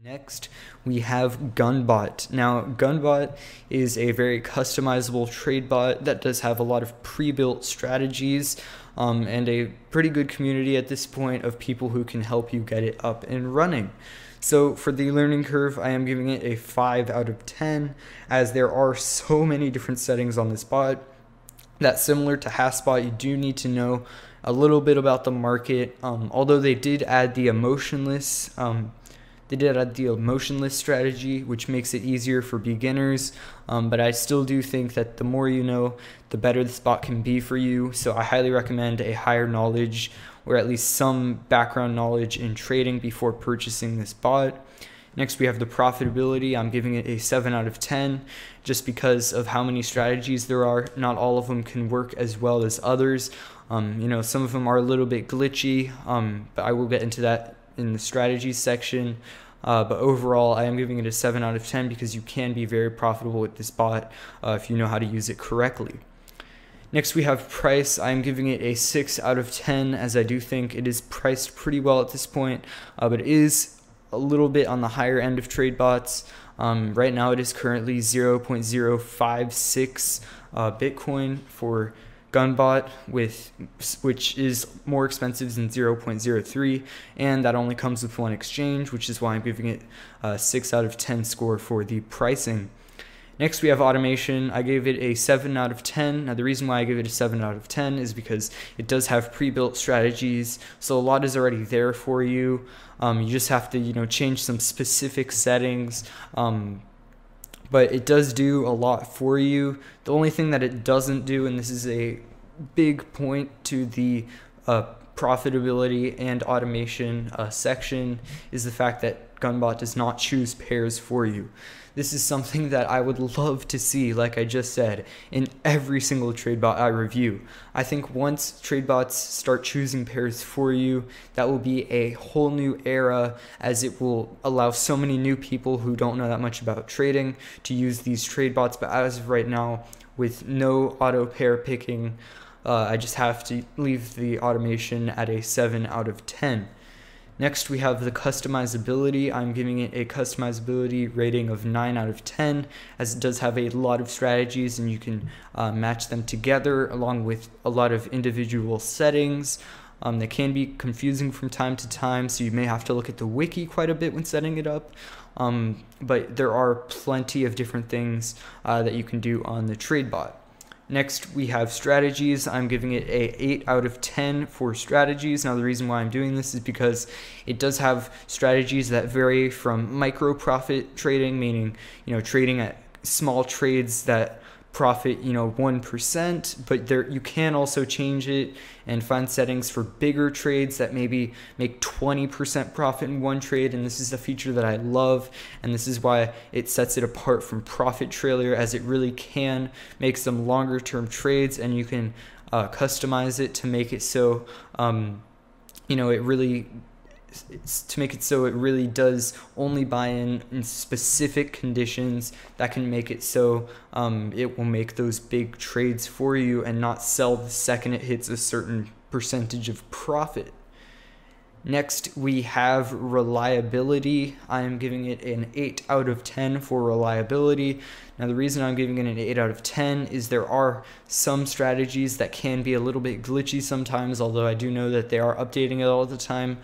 Next, we have Gunbot. Now, Gunbot is a very customizable trade bot that does have a lot of pre-built strategies and a pretty good community at this point of people who can help you get it up and running. So for the learning curve, I am giving it a 5 out of 10 as there are so many different settings on this bot that, similar to Haspot, you do need to know a little bit about the market. Although they did add the emotionless strategy, which makes it easier for beginners, but I still do think that the more you know, the better this bot can be for you. So I highly recommend a higher knowledge or at least some background knowledge in trading before purchasing this bot. Next, we have the profitability. I'm giving it a 7 out of 10 just because of how many strategies there are. Not all of them can work as well as others. Some of them are a little bit glitchy, but I will get into that in the strategies section. But overall, I am giving it a 7 out of 10 because you can be very profitable with this bot if you know how to use it correctly. Next, we have price. I'm giving it a 6 out of 10 as I do think it is priced pretty well at this point, but it is a little bit on the higher end of trade bots. Right now, it is currently 0.056 Bitcoin for Gunbot, which is more expensive than 0.03, and that only comes with one exchange, which is why I'm giving it a 6 out of 10 score for the pricing. Next, we have automation. I gave it a 7 out of 10. Now, the reason why I give it a 7 out of 10 is because it does have pre-built strategies, so a lot is already there for you. You just have to, change some specific settings. But it does do a lot for you. The only thing that it doesn't do, and this is a big point to the profitability and automation section, is the fact that Gunbot does not choose pairs for you. This is something that I would love to see, like I just said, in every single trade bot I review. I think once trade bots start choosing pairs for you, that will be a whole new era, as it will allow so many new people who don't know that much about trading to use these trade bots. But as of right now, with no auto pair picking, I just have to leave the automation at a 7 out of 10. Next, we have the customizability. I'm giving it a customizability rating of 9 out of 10, as it does have a lot of strategies and you can match them together along with a lot of individual settings. They can be confusing from time to time, so you may have to look at the wiki quite a bit when setting it up. But there are plenty of different things that you can do on the TradeBot. Next, we have strategies. I'm giving it a 8 out of 10 for strategies. Now, the reason why I'm doing this is because it does have strategies that vary from micro profit trading, meaning, trading at small trades that profit 1%, but you can also change it and find settings for bigger trades that maybe make 20% profit in one trade, and this is a feature that I love, and this is why it sets it apart from Profit Trailer, as it really can make some longer term trades, and you can customize it to make it so it really does only buy in specific conditions that can make it so it will make those big trades for you and not sell the second it hits a certain percentage of profit. Next, we have reliability. I am giving it an 8 out of 10 for reliability. Now, the reason I'm giving it an 8 out of 10 is there are some strategies that can be a little bit glitchy sometimes, although I do know that they are updating it all the time.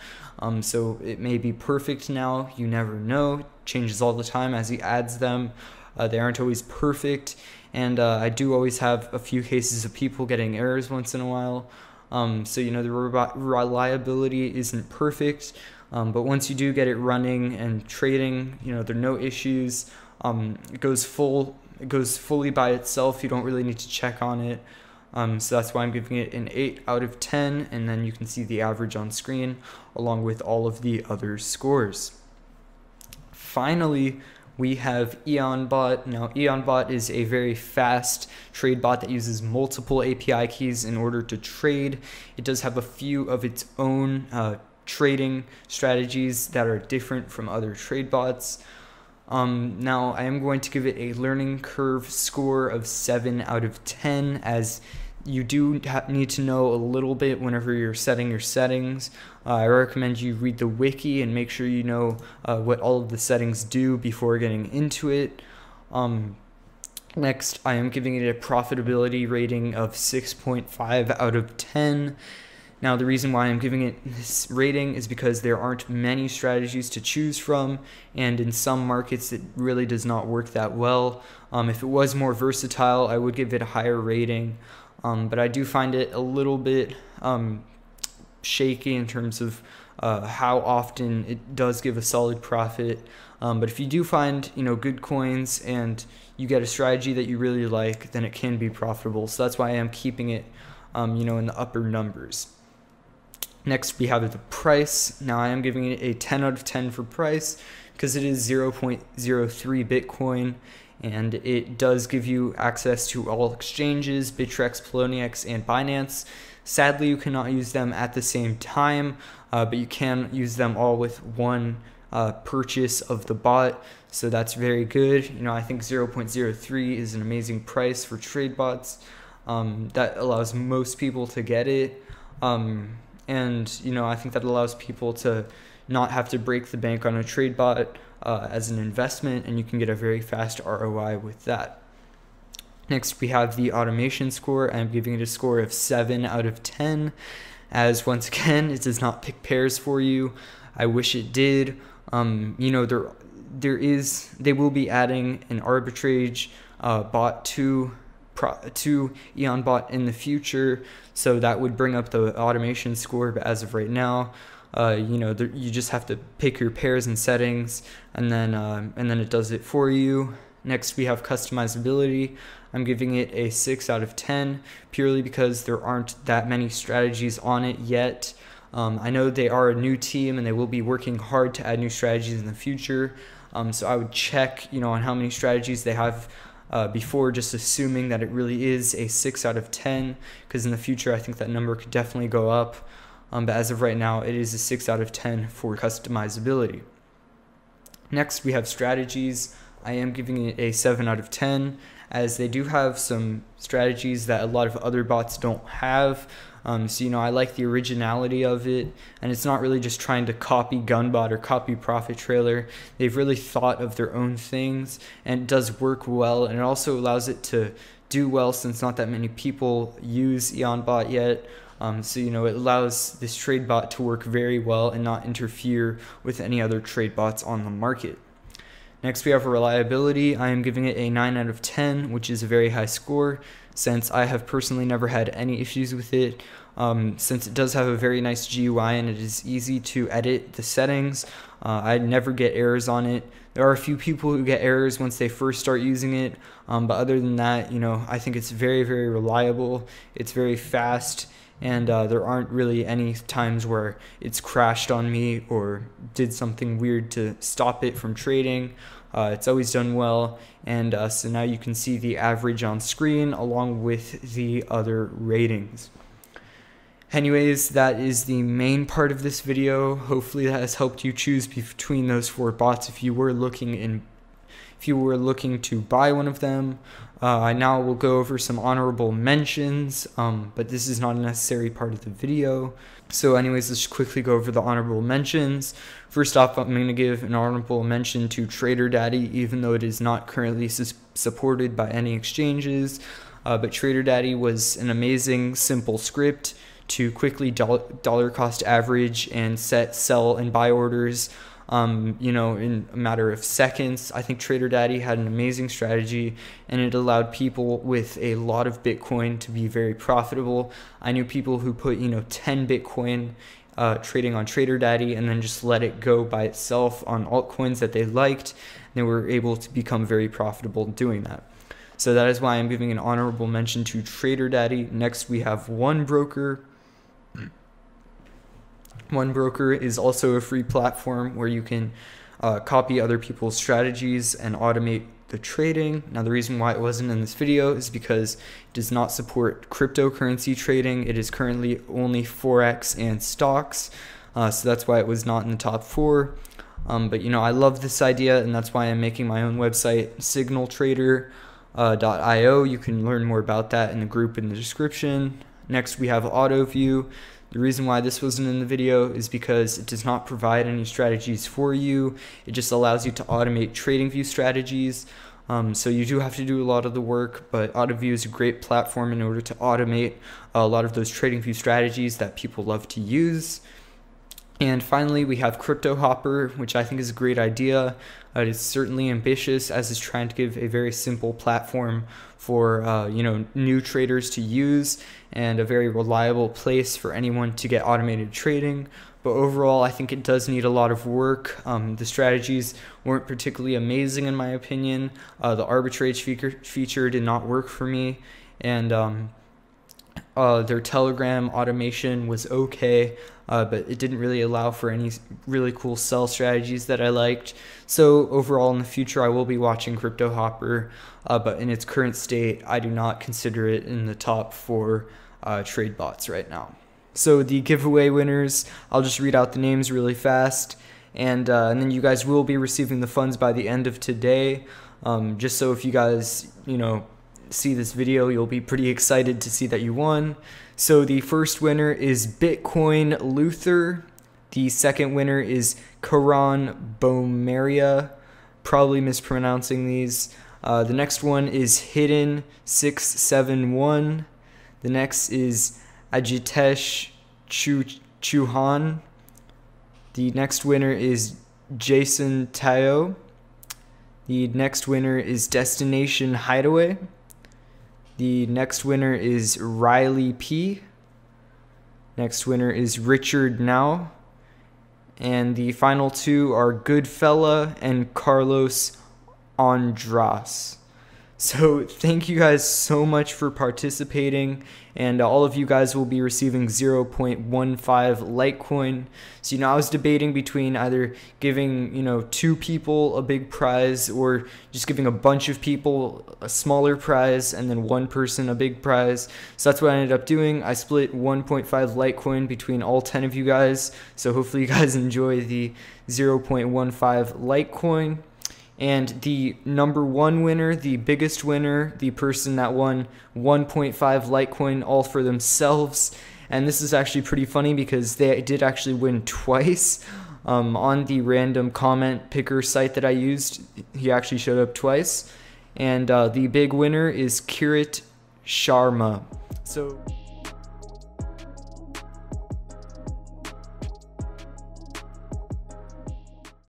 So it may be perfect now. You never know. It changes all the time as he adds them. They aren't always perfect. And I do always have a few cases of people getting errors once in a while. So the reliability isn't perfect, but once you do get it running and trading, there are no issues. It goes fully by itself. You don't really need to check on it. So that's why I'm giving it an 8 out of 10, and then you can see the average on screen along with all of the other scores. Finally, we have Eonbot. Now, Eonbot is a very fast trade bot that uses multiple API keys in order to trade. It does have a few of its own trading strategies that are different from other trade bots. Now, I am going to give it a learning curve score of 7 out of 10, as You do need to know a little bit whenever you're setting your settings. I recommend you read the wiki and make sure you know what all of the settings do before getting into it. Next, I am giving it a profitability rating of 6.5 out of 10. Now, the reason why I'm giving it this rating is because there aren't many strategies to choose from, and in some markets it really does not work that well. If it was more versatile, I would give it a higher rating, but I do find it a little bit shaky in terms of how often it does give a solid profit. But if you do find good coins and you get a strategy that you really like, then it can be profitable. So that's why I am keeping it in the upper numbers. Next, we have the price. Now, I am giving it a 10 out of 10 for price because it is 0.03 Bitcoin, and it does give you access to all exchanges, Bittrex, Poloniex, and Binance. Sadly, you cannot use them at the same time, but you can use them all with one purchase of the bot, so that's very good. I think 0.03 is an amazing price for Tradebots. That allows most people to get it. And I think that allows people to not have to break the bank on a Tradebot as an investment, and you can get a very fast ROI with that. Next, we have the automation score. I'm giving it a score of 7 out of 10, as once again, it does not pick pairs for you. I wish it did. They will be adding an arbitrage bot to Eonbot in the future, so that would bring up the automation score. But as of right now, you just have to pick your pairs and settings, and then it does it for you. Next, we have customizability. I'm giving it a 6 out of 10 purely because there aren't that many strategies on it yet. I know they are a new team and they will be working hard to add new strategies in the future. So I would check, on how many strategies they have before just assuming that it really is a 6 out of 10, because in the future I think that number could definitely go up. But as of right now, it is a 6 out of 10 for customizability. Next, we have strategies. I am giving it a 7 out of 10, as they do have some strategies that a lot of other bots don't have. So I like the originality of it, and it's not really just trying to copy Gunbot or copy Profit Trailer. They've really thought of their own things, and it does work well, and it also allows it to do well since not that many people use Eonbot yet. So it allows this trade bot to work very well and not interfere with any other trade bots on the market. Next, we have reliability. I am giving it a 9 out of 10, which is a very high score, since I have personally never had any issues with it. Since it does have a very nice GUI and it is easy to edit the settings, I never get errors on it. There are a few people who get errors once they first start using it, but other than that, I think it's very, very reliable. It's very fast, and there aren't really any times where it's crashed on me or did something weird to stop it from trading. It's always done well, and so now you can see the average on screen along with the other ratings. Anyways, that is the main part of this video. Hopefully that has helped you choose between those 4 bots if you were looking to buy one of them. Now we'll go over some honorable mentions, but this is not a necessary part of the video. So anyways, let's quickly go over the honorable mentions. First off, I'm going to give an honorable mention to TraderDaddy, even though it is not currently supported by any exchanges. But TraderDaddy was an amazing, simple script to quickly dollar cost average and set sell and buy orders in a matter of seconds. I think TraderDaddy had an amazing strategy, and it allowed people with a lot of Bitcoin to be very profitable. I knew people who put 10 Bitcoin trading on TraderDaddy and then just let it go by itself on altcoins that they liked, and they were able to become very profitable doing that. So that is why I'm giving an honorable mention to TraderDaddy. Next, we have OneBroker. OneBroker is also a free platform where you can copy other people's strategies and automate the trading. Now, the reason why it wasn't in this video is because it does not support cryptocurrency trading. It is currently only Forex and stocks, so that's why it was not in the top 4. But I love this idea, and that's why I'm making my own website, Signal Trader. .io. You can learn more about that in the group in the description. Next, we have AutoView. The reason why this wasn't in the video is because it does not provide any strategies for you. It just allows you to automate TradingView strategies. So you do have to do a lot of the work, but AutoView is a great platform in order to automate a lot of those TradingView strategies that people love to use. And finally, we have Crypto Hopper, which I think is a great idea. It is certainly ambitious, as it's trying to give a very simple platform for new traders to use, and a very reliable place for anyone to get automated trading. But overall, I think it does need a lot of work. The strategies weren't particularly amazing in my opinion. The arbitrage feature did not work for me, and their Telegram automation was okay, but it didn't really allow for any really cool sell strategies that I liked. So overall, in the future, I will be watching Crypto Hopper, but in its current state, I do not consider it in the top 4 trade bots right now. So the giveaway winners, I'll just read out the names really fast, and then you guys will be receiving the funds by the end of today. Just so if you guys, see this video, you'll be pretty excited to see that you won. So the first winner is Bitcoin Luther. The second winner is Karan Bomaria, probably mispronouncing these. The next one is Hidden 671. The next is Ajitesh Chauhan. The next winner is Jason Tayo. The next winner is Destination Hideaway. The next winner is Riley P. Next winner is Richard Now. And the final 2 are Goodfella and Carlos Andras. So thank you guys so much for participating, and all of you guys will be receiving 0.15 Litecoin. So I was debating between either giving 2 people a big prize, or just giving a bunch of people a smaller prize and then 1 person a big prize. So that's what I ended up doing. I split 1.5 Litecoin between all 10 of you guys. So hopefully you guys enjoy the 0.15 Litecoin. And the number 1 winner, the biggest winner, the person that won 1.5 Litecoin all for themselves. And this is actually pretty funny because they did actually win twice. On the random comment picker site that I used, he actually showed up twice. And the big winner is Kirit Sharma. So